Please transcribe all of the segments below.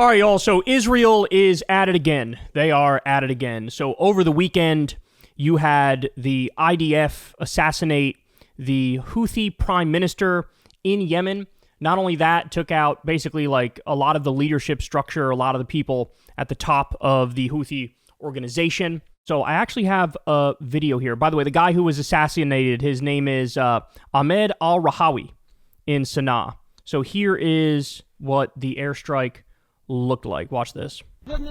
All right, y'all. So Israel is at it again. They are at it again. So over the weekend, you had the IDF assassinate the Houthi prime minister in Yemen. Not only that, took out basically like a lot of the leadership structure, a lot of the people at the top of the Houthi organization. So I actually have a video here. By the way, the guy who was assassinated, his name is Ahmed al-Rahawi in Sana'a. So here is what the airstrike looked like. Watch this.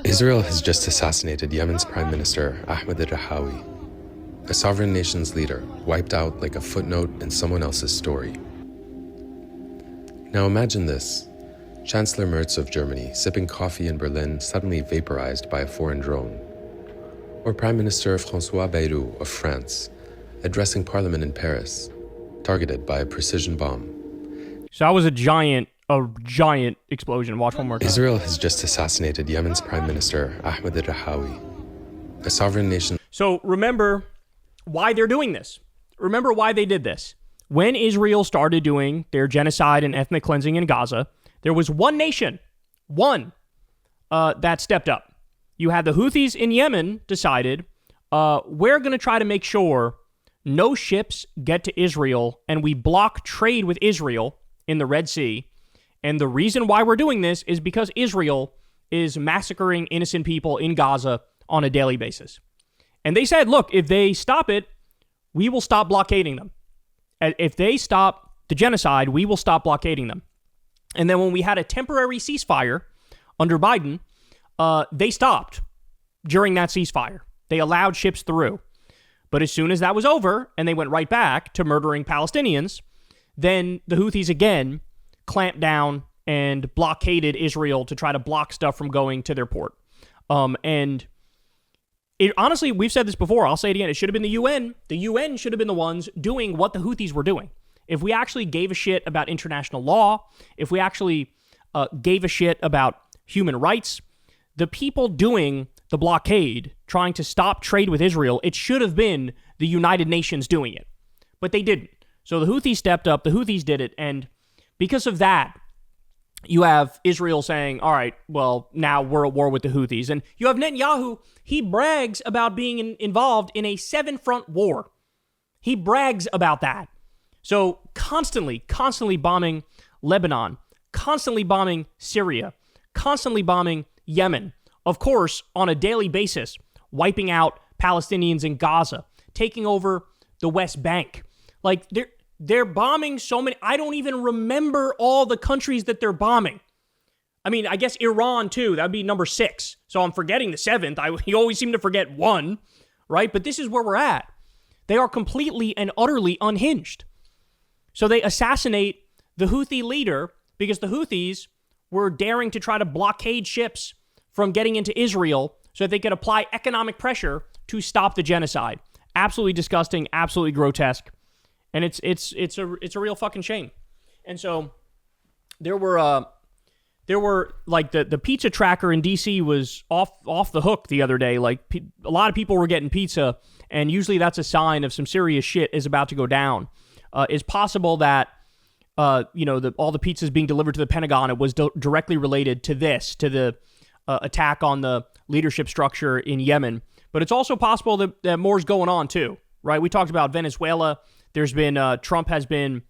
Israel has just assassinated Yemen's Prime Minister Ahmed al-Rahawi, a sovereign nation's leader, wiped out like a footnote in someone else's story. Now imagine this. Chancellor Merz of Germany sipping coffee in Berlin, suddenly vaporized by a foreign drone. Or Prime Minister François Bayrou of France addressing Parliament in Paris, targeted by a precision bomb. So that was a giant explosion. Watch one more time. Israel has just assassinated Yemen's Prime Minister Ahmed al-Rahawi, a sovereign nation. So remember why they're doing this. Remember why they did this. When Israel started doing their genocide and ethnic cleansing in Gaza, there was one nation, that stepped up. You had the Houthis in Yemen decided, we're going to try to make sure no ships get to Israel and we block trade with Israel in the Red Sea. And the reason why we're doing this is because Israel is massacring innocent people in Gaza on a daily basis. And they said, look, if they stop it, we will stop blockading them. If they stop the genocide, we will stop blockading them. And then when we had a temporary ceasefire under Biden, they stopped during that ceasefire. They allowed ships through. But as soon as that was over and they went right back to murdering Palestinians, then the Houthis again clamped down and blockaded Israel to try to block stuff from going to their port. And it, honestly, we've said this before. I'll say it again. It should have been the UN. The UN should have been the ones doing what the Houthis were doing. If we actually gave a shit about international law, if we actually gave a shit about human rights, the people doing the blockade, trying to stop trade with Israel, it should have been the United Nations doing it. But they didn't. So the Houthis stepped up. The Houthis did it. And because of that, you have Israel saying, all right, well, now we're at war with the Houthis. And you have Netanyahu, he brags about being involved in a 7-front war. He brags about that. So constantly bombing Lebanon, constantly bombing Syria, constantly bombing Yemen. Of course, on a daily basis, wiping out Palestinians in Gaza, taking over the West Bank. Like, they're bombing so many. I don't even remember all the countries that they're bombing. I mean, I guess Iran, too. That would be number 6. So I'm forgetting the 7th. You always seem to forget 1, right? But this is where we're at. They are completely and utterly unhinged. So they assassinate the Houthi leader because the Houthis were daring to try to blockade ships from getting into Israel so that they could apply economic pressure to stop the genocide. Absolutely disgusting, absolutely grotesque. And it's a real fucking shame. And so there were like the pizza tracker in DC was off the hook the other day. Like a lot of people were getting pizza, and usually that's a sign of some serious shit is about to go down. It's possible that all the pizzas being delivered to the Pentagon, it was directly related to this, to the attack on the leadership structure in Yemen. But it's also possible that more's going on too, right? We talked about Venezuela. There's been, Trump has been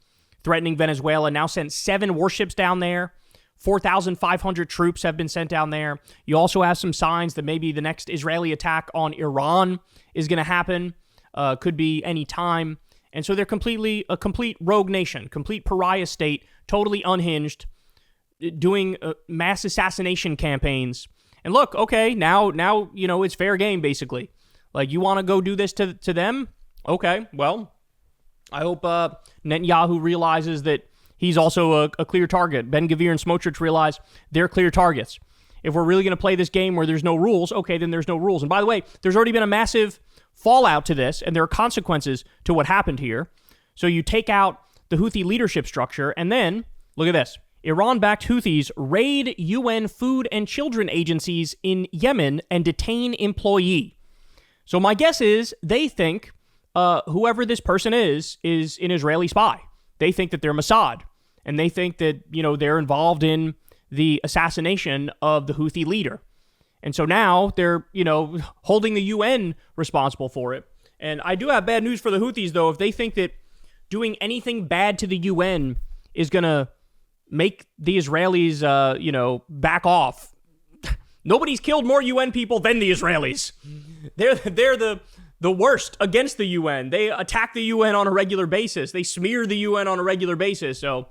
threatening Venezuela, now sent 7 warships down there. 4,500 troops have been sent down there. You also have some signs that maybe the next Israeli attack on Iran is going to happen. Could be any time. And so they're a complete rogue nation, complete pariah state, totally unhinged, doing mass assassination campaigns. And look, okay, now it's fair game, basically. Like, you want to go do this to them? Okay, well, I hope Netanyahu realizes that he's also a clear target. Ben-Gvir and Smotrich realize they're clear targets. If we're really going to play this game where there's no rules, okay, then there's no rules. And by the way, there's already been a massive fallout to this, and there are consequences to what happened here. So you take out the Houthi leadership structure, and then, look at this. Iran-backed Houthis raid UN food and children agencies in Yemen and detain employee. So my guess is they think whoever this person is an Israeli spy. They think that they're Mossad, and they think that, they're involved in the assassination of the Houthi leader. And so now they're, holding the UN responsible for it. And I do have bad news for the Houthis, though. If they think that doing anything bad to the UN is going to make the Israelis, back off, nobody's killed more UN people than the Israelis. They're the worst against the UN. They attack the UN on a regular basis. They smear the UN on a regular basis. So,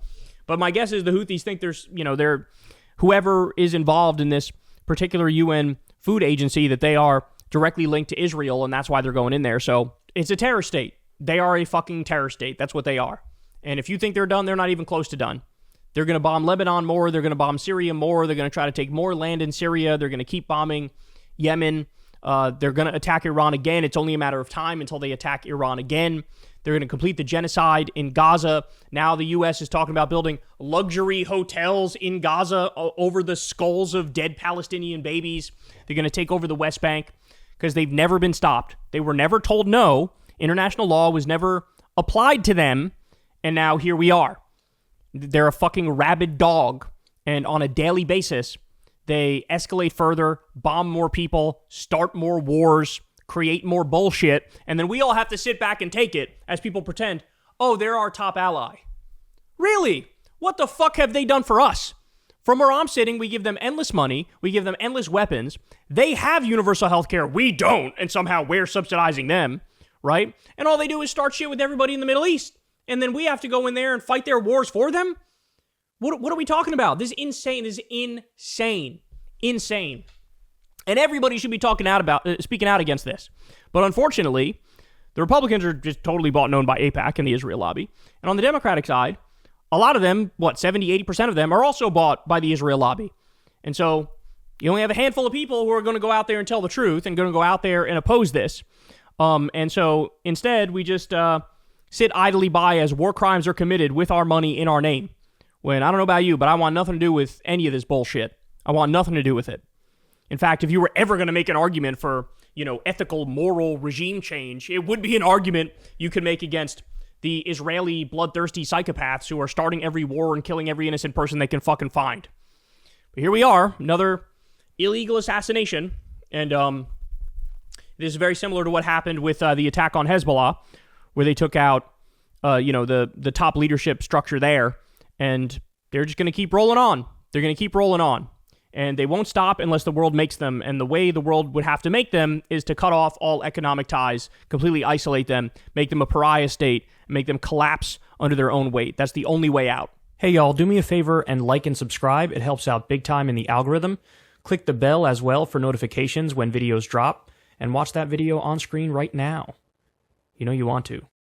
but my guess is the Houthis think they're whoever is involved in this particular UN food agency, that they are directly linked to Israel, and that's why they're going in there. So it's a terror state. They are a fucking terror state. That's what they are. And if you think they're done, they're not even close to done. They're going to bomb Lebanon more. They're going to bomb Syria more. They're going to try to take more land in Syria. They're going to keep bombing Yemen. They're going to attack Iran again. It's only a matter of time until they attack Iran again. They're going to complete the genocide in Gaza. Now the U.S. is talking about building luxury hotels in Gaza over the skulls of dead Palestinian babies. They're going to take over the West Bank because they've never been stopped. They were never told no. International law was never applied to them. And now here we are. They're a fucking rabid dog. And on a daily basis, they escalate further, bomb more people, start more wars, create more bullshit, and then we all have to sit back and take it as people pretend, oh, they're our top ally. Really? What the fuck have they done for us? From where I'm sitting, we give them endless money, we give them endless weapons. They have universal health care. We don't, and somehow we're subsidizing them, right? And all they do is start shit with everybody in the Middle East, and then we have to go in there and fight their wars for them? What are we talking about? This is insane. This is insane. Insane. And everybody should be speaking out against this. But unfortunately, the Republicans are just totally bought and owned by AIPAC and the Israel lobby. And on the Democratic side, a lot of them, 70, 80% of them are also bought by the Israel lobby. And so you only have a handful of people who are going to go out there and tell the truth and going to go out there and oppose this. And so instead, we just sit idly by as war crimes are committed with our money in our name. When, I don't know about you, but I want nothing to do with any of this bullshit. I want nothing to do with it. In fact, if you were ever going to make an argument for, ethical, moral regime change, it would be an argument you could make against the Israeli bloodthirsty psychopaths who are starting every war and killing every innocent person they can fucking find. But here we are, another illegal assassination. And this is very similar to what happened with the attack on Hezbollah, where they took out, the top leadership structure there. And they're just going to keep rolling on. They're going to keep rolling on. And they won't stop unless the world makes them. And the way the world would have to make them is to cut off all economic ties, completely isolate them, make them a pariah state, and make them collapse under their own weight. That's the only way out. Hey, y'all, do me a favor and like and subscribe. It helps out big time in the algorithm. Click the bell as well for notifications when videos drop. And watch that video on screen right now. You know you want to.